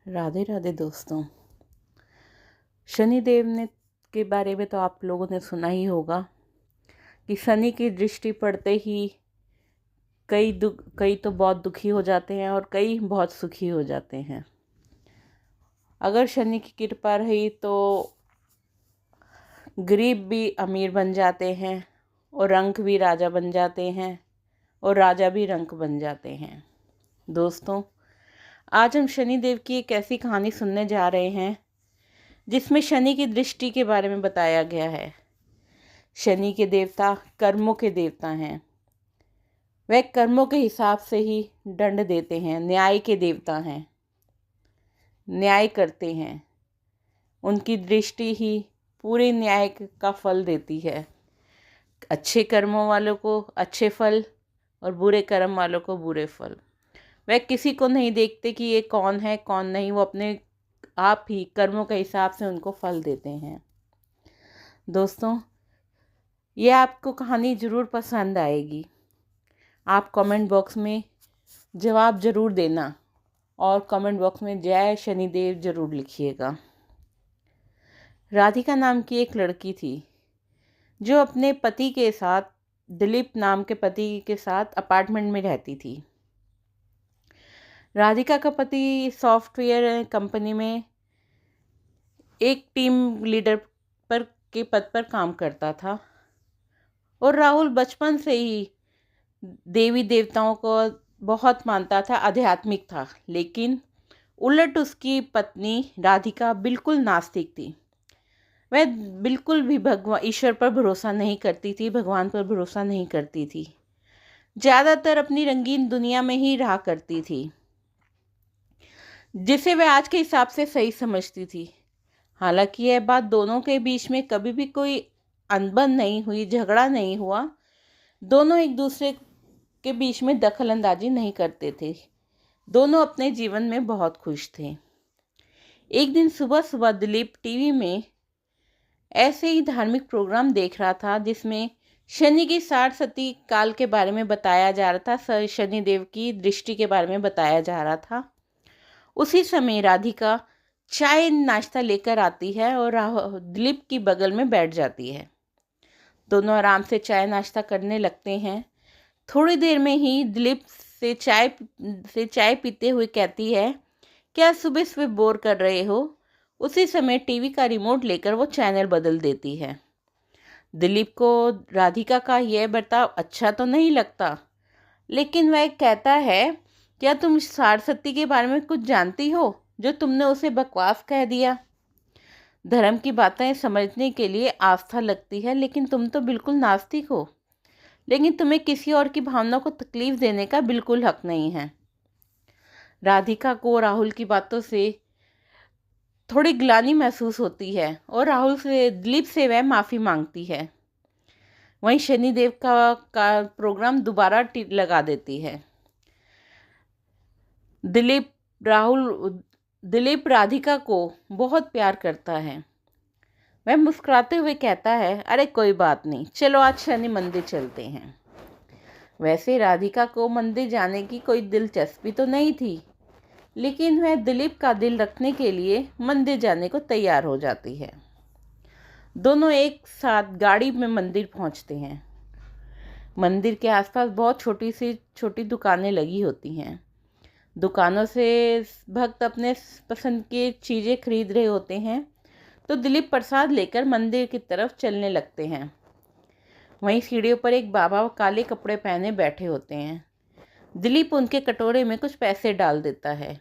राधे राधे दोस्तों। शनिदेव ने के बारे में तो आप लोगों ने सुना ही होगा कि शनि की दृष्टि पड़ते ही कई तो बहुत दुखी हो जाते हैं और कई बहुत सुखी हो जाते हैं। अगर शनि की कृपा रही तो गरीब भी अमीर बन जाते हैं और रंक भी राजा बन जाते हैं और राजा भी रंक बन जाते हैं। दोस्तों, आज हम शनिदेव की एक ऐसी कहानी सुनने जा रहे हैं जिसमें शनि की दृष्टि के बारे में बताया गया है। शनि के देवता कर्मों के देवता हैं। वह कर्मों के हिसाब से ही दंड देते हैं। न्याय के देवता हैं, न्याय करते हैं। उनकी दृष्टि ही पूरे न्याय का फल देती है। अच्छे कर्मों वालों को अच्छे फल और बुरे कर्म वालों को बुरे फल। वह किसी को नहीं देखते कि ये कौन है कौन नहीं, वो अपने आप ही कर्मों के हिसाब से उनको फल देते हैं। दोस्तों, ये आपको कहानी ज़रूर पसंद आएगी। आप कमेंट बॉक्स में जवाब ज़रूर देना और कमेंट बॉक्स में जय शनिदेव ज़रूर लिखिएगा। राधिका नाम की एक लड़की थी जो अपने पति के साथ, दिलीप नाम के पति के साथ अपार्टमेंट में रहती थी। राधिका का पति सॉफ्टवेयर कंपनी में एक टीम लीडर के पद पर काम करता था और राहुल बचपन से ही देवी देवताओं को बहुत मानता था, आध्यात्मिक था। लेकिन उलट उसकी पत्नी राधिका बिल्कुल नास्तिक थी। वह बिल्कुल भी भगवान ईश्वर पर भरोसा नहीं करती थी, भगवान पर भरोसा नहीं करती थी। ज़्यादातर अपनी रंगीन दुनिया में ही रहा करती थी, जिसे वह आज के हिसाब से सही समझती थी। हालांकि यह बात दोनों के बीच में कभी भी कोई अनबन नहीं हुई, झगड़ा नहीं हुआ। दोनों एक दूसरे के बीच में दखल अंदाजी नहीं करते थे। दोनों अपने जीवन में बहुत खुश थे। एक दिन सुबह सुबह दिलीप टीवी में ऐसे ही धार्मिक प्रोग्राम देख रहा था जिसमें शनि की 60 सती काल के बारे में बताया जा रहा था, शनिदेव की दृष्टि के बारे में बताया जा रहा था। उसी समय राधिका चाय नाश्ता लेकर आती है और दिलीप की बगल में बैठ जाती है। दोनों आराम से चाय नाश्ता करने लगते हैं। थोड़ी देर में ही दिलीप से चाय पीते हुए कहती है, क्या सुबह सुबह बोर कर रहे हो? उसी समय टीवी का रिमोट लेकर वो चैनल बदल देती है। दिलीप को राधिका का यह बर्ताव अच्छा तो नहीं लगता, लेकिन वह कहता है, क्या तुम सारस्वती के बारे में कुछ जानती हो जो तुमने उसे बकवास कह दिया? धर्म की बातें समझने के लिए आस्था लगती है, लेकिन तुम तो बिल्कुल नास्तिक हो। लेकिन तुम्हें किसी और की भावना को तकलीफ देने का बिल्कुल हक नहीं है। राधिका को राहुल की बातों से थोड़ी ग्लानि महसूस होती है और दिलीप से वह माफ़ी मांगती है। वहीं शनिदेव का प्रोग्राम दोबारा लगा देती है। दिलीप राधिका को बहुत प्यार करता है। वह मुस्कुराते हुए कहता है, अरे कोई बात नहीं, चलो आज शनि मंदिर चलते हैं। वैसे राधिका को मंदिर जाने की कोई दिलचस्पी तो नहीं थी, लेकिन वह दिलीप का दिल रखने के लिए मंदिर जाने को तैयार हो जाती है। दोनों एक साथ गाड़ी में मंदिर पहुंचते हैं। मंदिर के आसपास बहुत छोटी दुकानें लगी होती हैं। दुकानों से भक्त अपने पसंद की चीज़ें खरीद रहे होते हैं, तो दिलीप प्रसाद लेकर मंदिर की तरफ चलने लगते हैं। वहीं सीढ़ियों पर एक बाबा काले कपड़े पहने बैठे होते हैं। दिलीप उनके कटोरे में कुछ पैसे डाल देता है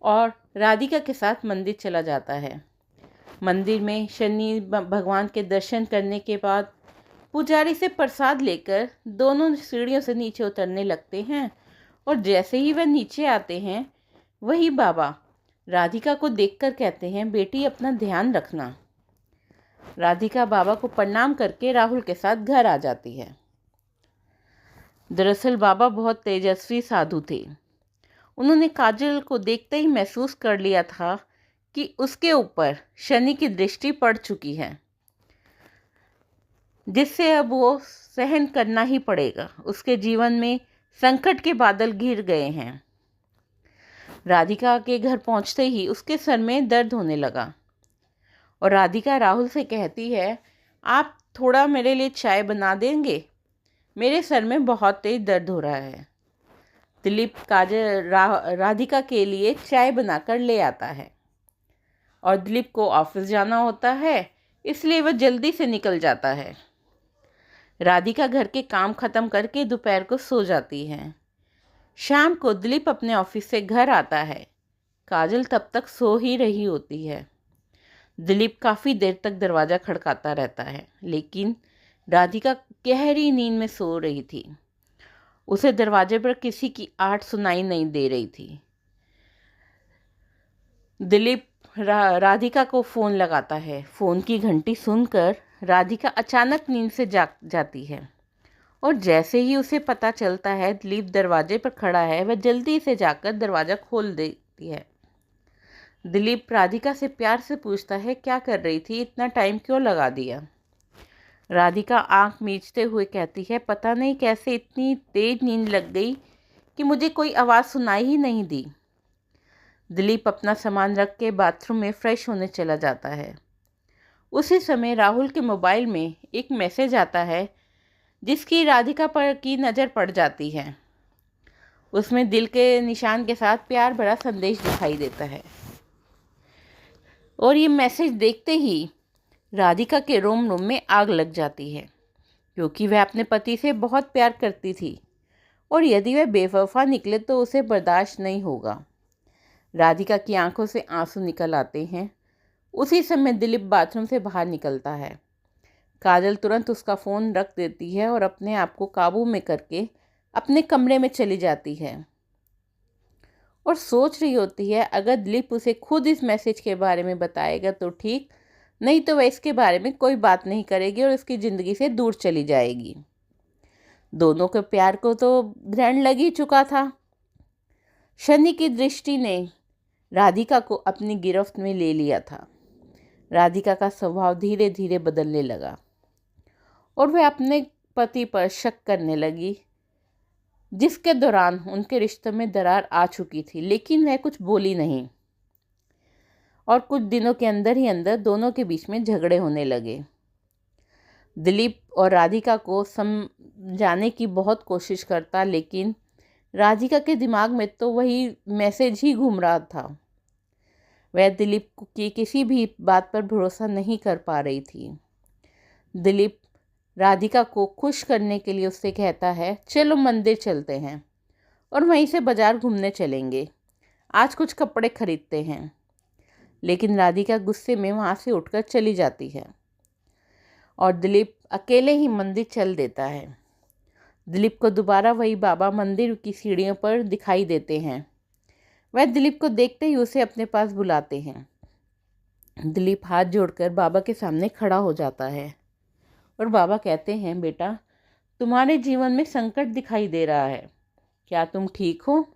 और राधिका के साथ मंदिर चला जाता है। मंदिर में शनि भगवान के दर्शन करने के बाद पुजारी से प्रसाद लेकर दोनों सीढ़ियों से नीचे उतरने लगते हैं और जैसे ही वह नीचे आते हैं, वही बाबा राधिका को देखकर कहते हैं, बेटी अपना ध्यान रखना। राधिका बाबा को प्रणाम करके राहुल के साथ घर आ जाती है। दरअसल बाबा बहुत तेजस्वी साधु थे। उन्होंने काजल को देखते ही महसूस कर लिया था कि उसके ऊपर शनि की दृष्टि पड़ चुकी है, जिससे अब वो सहन करना ही पड़ेगा। उसके जीवन में संकट के बादल घिर गए हैं। राधिका के घर पहुंचते ही उसके सर में दर्द होने लगा और राधिका राहुल से कहती है, आप थोड़ा मेरे लिए चाय बना देंगे? मेरे सर में बहुत तेज दर्द हो रहा है। दिलीप राधिका के लिए चाय बनाकर ले आता है और दिलीप को ऑफिस जाना होता है, इसलिए वह जल्दी से निकल जाता है। राधिका घर के काम ख़त्म करके दोपहर को सो जाती है। शाम को दिलीप अपने ऑफिस से घर आता है। काजल तब तक सो ही रही होती है। दिलीप काफ़ी देर तक दरवाज़ा खड़काता रहता है, लेकिन राधिका गहरी नींद में सो रही थी। उसे दरवाजे पर किसी की आहट सुनाई नहीं दे रही थी। दिलीप राधिका को फ़ोन लगाता है। फ़ोन की घंटी सुनकर राधिका अचानक नींद से जाग जाती है और जैसे ही उसे पता चलता है दिलीप दरवाजे पर खड़ा है, वह जल्दी से जाकर दरवाज़ा खोल देती है। दिलीप राधिका से प्यार से पूछता है, क्या कर रही थी, इतना टाइम क्यों लगा दिया? राधिका आंख मीचते हुए कहती है, पता नहीं कैसे इतनी तेज नींद लग गई कि मुझे कोई आवाज़ सुनाई ही नहीं दी। दिलीप अपना सामान रख के बाथरूम में फ्रेश होने चला जाता है। उसी समय राहुल के मोबाइल में एक मैसेज आता है जिसकी राधिका पर की नज़र पड़ जाती है। उसमें दिल के निशान के साथ प्यार भरा संदेश दिखाई देता है और ये मैसेज देखते ही राधिका के रोम रोम में आग लग जाती है, क्योंकि वह अपने पति से बहुत प्यार करती थी और यदि वह बेवफा निकले तो उसे बर्दाश्त नहीं होगा। राधिका की आंखों से आंसू निकल आते हैं। उसी समय दिलीप बाथरूम से बाहर निकलता है। काजल तुरंत उसका फ़ोन रख देती है और अपने आप को काबू में करके अपने कमरे में चली जाती है और सोच रही होती है, अगर दिलीप उसे खुद इस मैसेज के बारे में बताएगा तो ठीक, नहीं तो वह इसके बारे में कोई बात नहीं करेगी और उसकी ज़िंदगी से दूर चली जाएगी। दोनों के प्यार को तो ग्रहण लग ही चुका था। शनि की दृष्टि ने राधिका को अपनी गिरफ्त में ले लिया था। राधिका का स्वभाव धीरे धीरे बदलने लगा और वह अपने पति पर शक करने लगी, जिसके दौरान उनके रिश्ते में दरार आ चुकी थी, लेकिन वह कुछ बोली नहीं और कुछ दिनों के अंदर ही अंदर दोनों के बीच में झगड़े होने लगे। दिलीप और राधिका को समझाने की बहुत कोशिश करता, लेकिन राधिका के दिमाग में तो वही मैसेज ही घूम रहा था। वह दिलीप की किसी भी बात पर भरोसा नहीं कर पा रही थी। दिलीप राधिका को खुश करने के लिए उससे कहता है, चलो मंदिर चलते हैं और वहीं से बाज़ार घूमने चलेंगे, आज कुछ कपड़े खरीदते हैं। लेकिन राधिका गुस्से में वहाँ से उठकर चली जाती है और दिलीप अकेले ही मंदिर चल देता है। दिलीप को दोबारा वही बाबा मंदिर की सीढ़ियों पर दिखाई देते हैं। वह दिलीप को देखते ही उसे अपने पास बुलाते हैं। दिलीप हाथ जोड़कर बाबा के सामने खड़ा हो जाता है और बाबा कहते हैं, बेटा, तुम्हारे जीवन में संकट दिखाई दे रहा है, क्या तुम ठीक हो?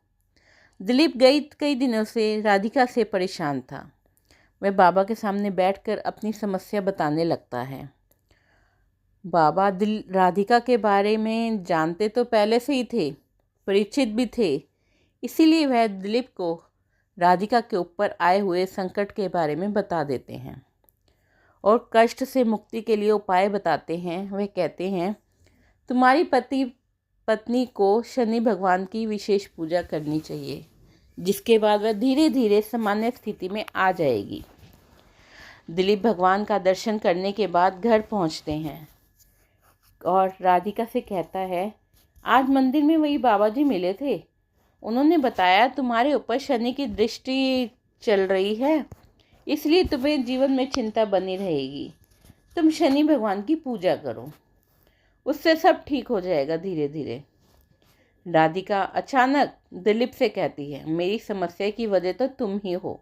दिलीप कई दिनों से राधिका से परेशान था। वह बाबा के सामने बैठकर अपनी समस्या बताने लगता है। बाबा राधिका के बारे में जानते तो पहले से ही थे, परिचित भी थे, इसीलिए वह दिलीप को राधिका के ऊपर आए हुए संकट के बारे में बता देते हैं और कष्ट से मुक्ति के लिए उपाय बताते हैं। वह कहते हैं, तुम्हारी पत्नी को शनि भगवान की विशेष पूजा करनी चाहिए, जिसके बाद वह धीरे धीरे सामान्य स्थिति में आ जाएगी। दिलीप भगवान का दर्शन करने के बाद घर पहुंचते हैं और राधिका से कहता है, आज मंदिर में वही बाबा जी मिले थे, उन्होंने बताया तुम्हारे ऊपर शनि की दृष्टि चल रही है, इसलिए तुम्हें जीवन में चिंता बनी रहेगी। तुम शनि भगवान की पूजा करो, उससे सब ठीक हो जाएगा धीरे धीरे। राधिका अचानक दिलीप से कहती है, मेरी समस्या की वजह तो तुम ही हो।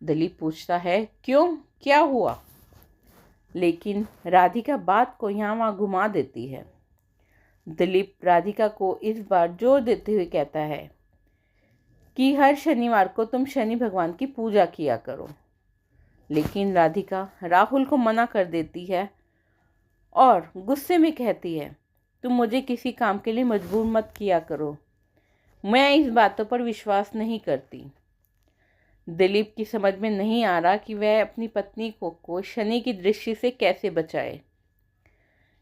दिलीप पूछता है, क्यों, क्या हुआ? लेकिन राधिका बात को यहाँ वहाँ घुमा देती है। दिलीप राधिका को इस बार जोर देते हुए कहता है कि हर शनिवार को तुम शनि भगवान की पूजा किया करो। लेकिन राधिका राहुल को मना कर देती है और गुस्से में कहती है, तुम मुझे किसी काम के लिए मजबूर मत किया करो। मैं इस बातों पर विश्वास नहीं करती। दिलीप की समझ में नहीं आ रहा कि वह अपनी पत्नी को शनि की दृष्टि से कैसे बचाए।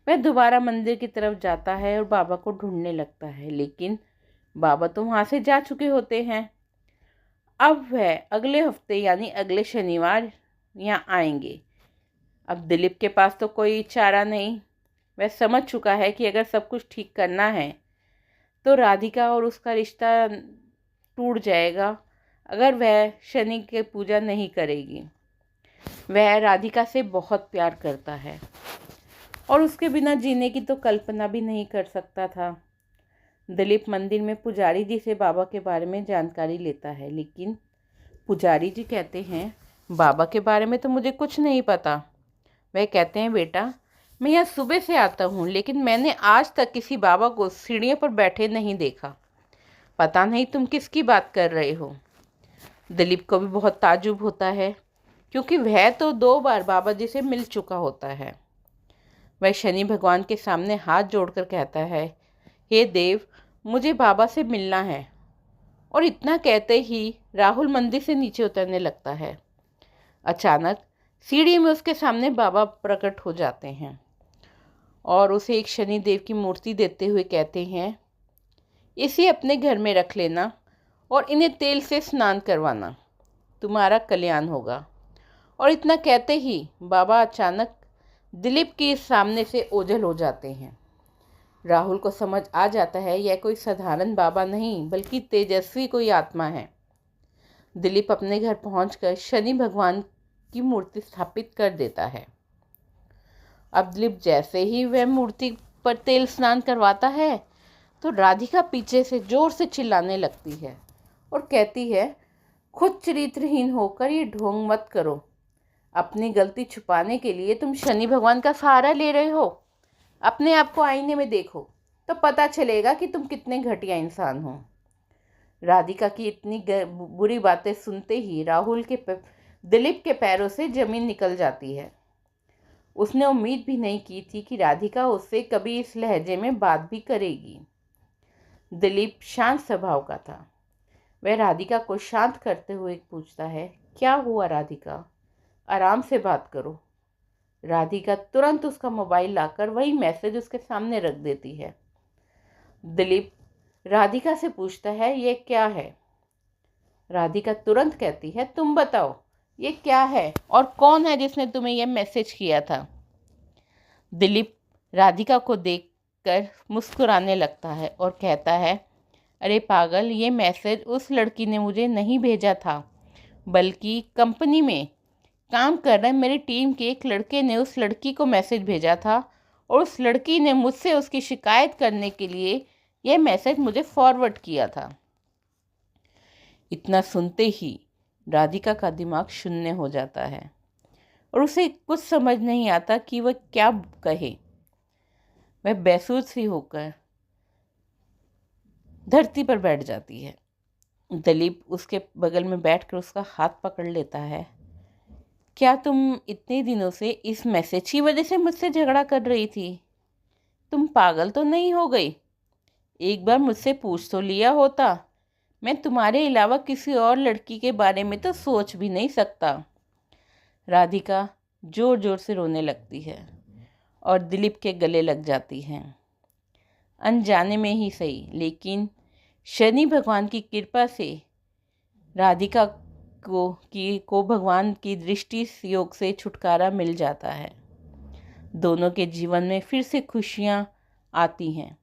वह दोबारा मंदिर की तरफ जाता है और बाबा को ढूंढने लगता है, लेकिन बाबा तो वहाँ से जा चुके होते हैं। अब वह अगले हफ्ते यानी अगले शनिवार यहाँ आएंगे। अब दिलीप के पास तो कोई चारा नहीं। वह समझ चुका है कि अगर सब कुछ ठीक करना है तो राधिका और उसका रिश्ता टूट जाएगा अगर वह शनि की पूजा नहीं करेगी। वह राधिका से बहुत प्यार करता है और उसके बिना जीने की तो कल्पना भी नहीं कर सकता था। दिलीप मंदिर में पुजारी जी से बाबा के बारे में जानकारी लेता है, लेकिन पुजारी जी कहते हैं बाबा के बारे में तो मुझे कुछ नहीं पता। वह कहते हैं बेटा, मैं यहाँ सुबह से आता हूँ, लेकिन मैंने आज तक किसी बाबा को सीढ़ियों पर बैठे नहीं देखा। पता नहीं तुम किसकी बात कर रहे हो। दिलीप को भी बहुत ताज्जुब होता है, क्योंकि वह तो 2 बार बाबा जी से मिल चुका होता है। वह शनि भगवान के सामने हाथ जोड़कर कहता है, हे देव, मुझे बाबा से मिलना है। और इतना कहते ही राहुल मंदिर से नीचे उतरने लगता है। अचानक सीढ़ी में उसके सामने बाबा प्रकट हो जाते हैं और उसे एक शनि देव की मूर्ति देते हुए कहते हैं, इसे अपने घर में रख लेना और इन्हें तेल से स्नान करवाना, तुम्हारा कल्याण होगा। और इतना कहते ही बाबा अचानक दिलीप के सामने से ओझल हो जाते हैं। राहुल को समझ आ जाता है यह कोई साधारण बाबा नहीं बल्कि तेजस्वी कोई आत्मा है। दिलीप अपने घर पहुंचकर शनि भगवान की मूर्ति स्थापित कर देता है। अब दिलीप जैसे ही वह मूर्ति पर तेल स्नान करवाता है तो राधिका पीछे से जोर से चिल्लाने लगती है और कहती है, खुद चरित्रहीन होकर ये ढोंग मत करो। अपनी गलती छुपाने के लिए तुम शनि भगवान का सहारा ले रहे हो। अपने आप को आईने में देखो तो पता चलेगा कि तुम कितने घटिया इंसान हो। राधिका की इतनी बुरी बातें सुनते ही राहुल के दिलीप के पैरों से जमीन निकल जाती है। उसने उम्मीद भी नहीं की थी कि राधिका उससे कभी इस लहजे में बात भी करेगी। दिलीप शांत स्वभाव का था। वह राधिका को शांत करते हुए पूछता है, क्या हुआ राधिका, आराम से बात करो। राधिका तुरंत उसका मोबाइल लाकर वही मैसेज उसके सामने रख देती है। दिलीप राधिका से पूछता है, ये क्या है। राधिका तुरंत कहती है, तुम बताओ ये क्या है और कौन है जिसने तुम्हें यह मैसेज किया था। दिलीप राधिका को देखकर मुस्कुराने लगता है और कहता है, अरे पागल, ये मैसेज उस लड़की ने मुझे नहीं भेजा था, बल्कि कंपनी में काम कर रहे मेरी टीम के एक लड़के ने उस लड़की को मैसेज भेजा था और उस लड़की ने मुझसे उसकी शिकायत करने के लिए यह मैसेज मुझे फॉरवर्ड किया था। इतना सुनते ही राधिका का दिमाग शून्य हो जाता है और उसे कुछ समझ नहीं आता कि वह क्या कहे। वह बेसुध सी होकर धरती पर बैठ जाती है। दिलीप उसके बगल में बैठकर उसका हाथ पकड़ लेता है। क्या तुम इतने दिनों से इस मैसेज की वजह से मुझसे झगड़ा कर रही थी? तुम पागल तो नहीं हो गई? एक बार मुझसे पूछ तो लिया होता। मैं तुम्हारे अलावा किसी और लड़की के बारे में तो सोच भी नहीं सकता। राधिका जोर जोर से रोने लगती है और दिलीप के गले लग जाती है। अनजाने में ही सही, लेकिन शनि भगवान की कृपा से राधिका को भगवान की दृष्टि योग से छुटकारा मिल जाता है। दोनों के जीवन में फिर से खुशियाँ आती हैं।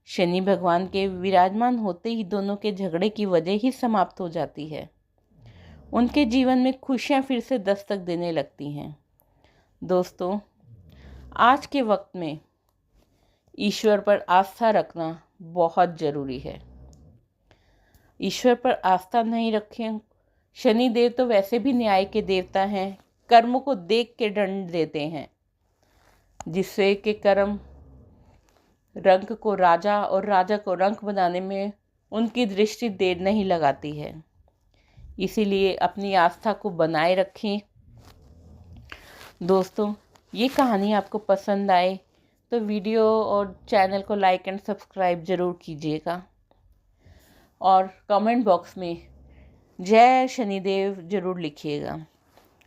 शनि भगवान के विराजमान होते ही दोनों के झगड़े की वजह ही समाप्त हो जाती है। उनके जीवन में खुशियाँ फिर से दस्तक देने लगती हैं। दोस्तों, आज के वक्त में ईश्वर पर आस्था रखना बहुत ज़रूरी है। ईश्वर पर आस्था नहीं रखें, शनि देव तो वैसे भी न्याय के देवता हैं, कर्मों को देख के दंड देते हैं, जिससे कि कर्म रंक को राजा और राजा को रंक बनाने में उनकी दृष्टि देर नहीं लगाती है। इसीलिए अपनी आस्था को बनाए रखें। दोस्तों, ये कहानी आपको पसंद आए तो वीडियो और चैनल को लाइक एंड सब्सक्राइब ज़रूर कीजिएगा। और कमेंट बॉक्स में जय शनिदेव ज़रूर लिखिएगा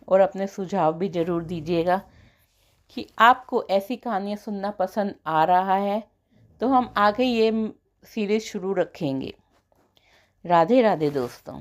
और अपने सुझाव भी ज़रूर दीजिएगा कि आपको ऐसी कहानियाँ सुनना पसंद आ रहा है तो हम आगे ये सीरीज़ शुरू रखेंगे। राधे राधे दोस्तों।